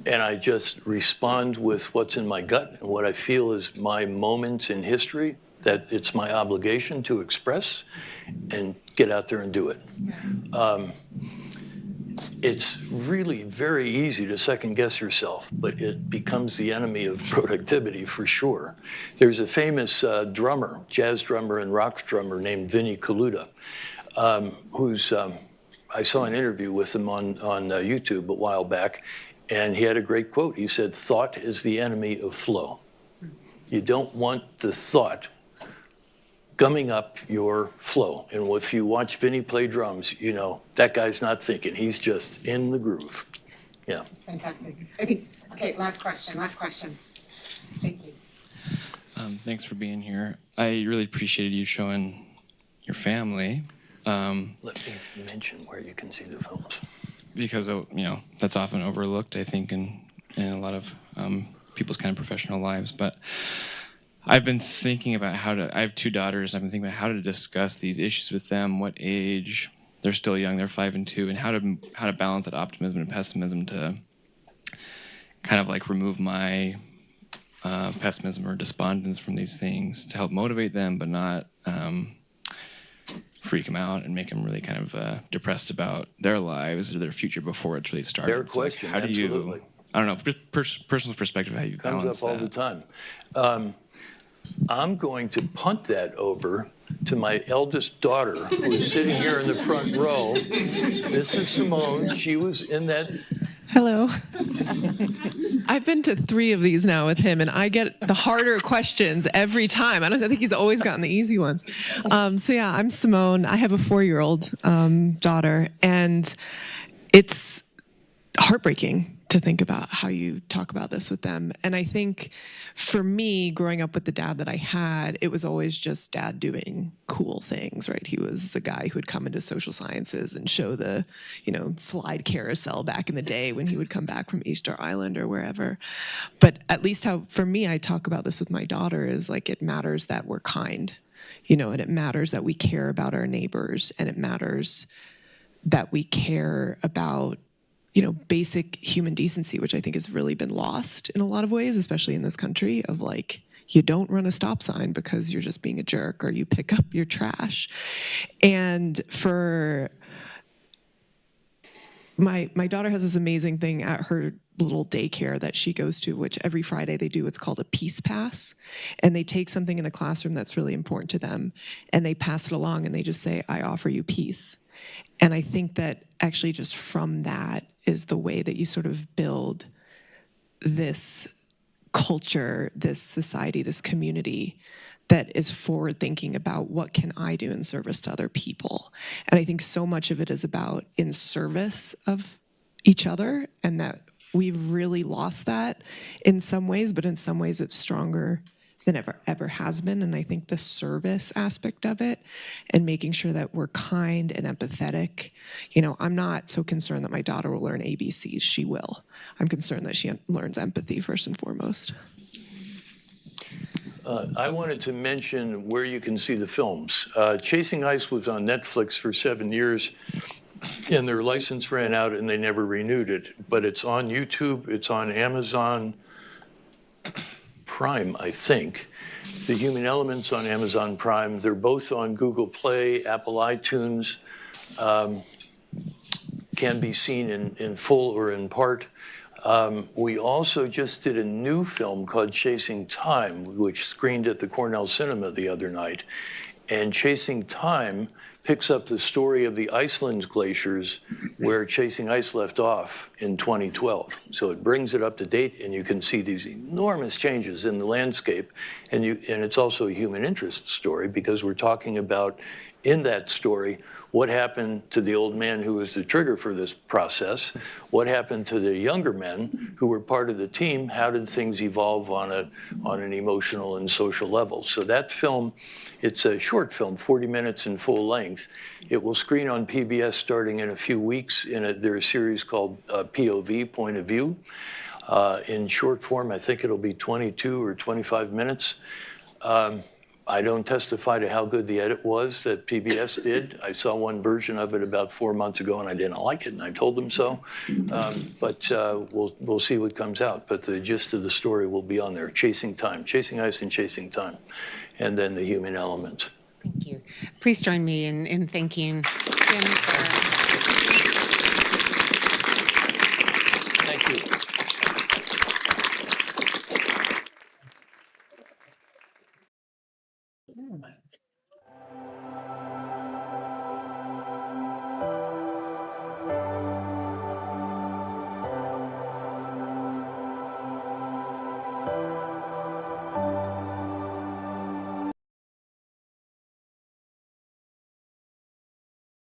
and I just respond with what's in my gut and what I feel is my moment in history, that it's my obligation to express and get out there and do it. It's really very easy to second guess yourself, but it becomes the enemy of productivity for sure. There's a famous drummer, jazz drummer and rock drummer named Vinnie Colaiuta, who's, I saw an interview with him on YouTube a while back, and he had a great quote. He said, "Thought is the enemy of flow." You don't want the thought gumming up your flow. And if you watch Vinny play drums, you know, that guy's not thinking. He's just in the groove. Yeah. That's fantastic. I think, okay, last question. Thank you. Thanks for being here. I really appreciated you showing your family. Let me mention where you can see the films. Because, you know, that's often overlooked, I think, in a lot of people's kind of professional lives. But I've been thinking about I have 2 daughters. I've been thinking about how to discuss these issues with them, what age. They're still young, they're 5 and 2, and how to balance that optimism and pessimism to kind of like remove my pessimism or despondence from these things to help motivate them, but not freak them out and make them really kind of depressed about their lives or their future before it's really started. Fair question, How do absolutely. I don't know, just personal perspective, how you Comes balance up all the time. I'm going to punt that over to my eldest daughter, who is sitting here in the front row. This is Simone. She was in that. Hello. I've been to 3 of these now with him, and I get the harder questions every time. I think he's always gotten the easy ones. So yeah, I'm Simone. I have a 4-year-old daughter, and it's heartbreaking to think about how you talk about this with them. And I think for me, growing up with the dad that I had, it was always just dad doing cool things, right? He was the guy who would come into social sciences and show the, slide carousel back in the day when he would come back from Easter Island or wherever. But at least how, for me, I talk about this with my daughter is like, it matters that we're kind, and it matters that we care about our neighbors, and it matters that we care about basic human decency, which I think has really been lost in a lot of ways, especially in this country, of like, you don't run a stop sign because you're just being a jerk, or you pick up your trash. And for my daughter has this amazing thing at her little daycare that she goes to, which every Friday they do what's called a peace pass. And they take something in the classroom that's really important to them, and they pass it along, and they just say, I offer you peace. And I think that actually just from that is the way that you sort of build this culture, this society, this community that is forward thinking about what can I do in service to other people. And I think so much of it is about in service of each other, and that we've really lost that in some ways, but in some ways it's stronger than ever has been. And I think the service aspect of it and making sure that we're kind and empathetic, I'm not so concerned that my daughter will learn ABCs. She will. I'm concerned that she learns empathy first and foremost. I wanted to mention where you can see the films. Chasing Ice was on Netflix for 7 years, and their license ran out and they never renewed it. But it's on YouTube, it's on Amazon Prime, I think. The Human Elements on Amazon Prime. They're both on Google Play, Apple iTunes. Can be seen in full or in part. We also just did a new film called Chasing Time, which screened at the Cornell Cinema the other night. And Chasing Time picks up the story of the Iceland glaciers where Chasing Ice left off in 2012. So it brings it up to date, and you can see these enormous changes in the landscape. And it's also a human interest story, because we're talking about, in that story, what happened to the old man who was the trigger for this process? What happened to the younger men who were part of the team? How did things evolve on an emotional and social level? So that film, it's a short film, 40 minutes in full length. It will screen on PBS starting in a few weeks. There's a series called POV, Point of View. In short form, I think it'll be 22 or 25 minutes. I don't testify to how good the edit was that PBS did. I saw one version of it about 4 months ago, and I didn't like it, and I told them so. But we'll see what comes out. But the gist of the story will be on there. Chasing Time, Chasing Ice and Chasing Time, and then the Human Element. Thank you. Please join me in thanking Jim for... Thank you.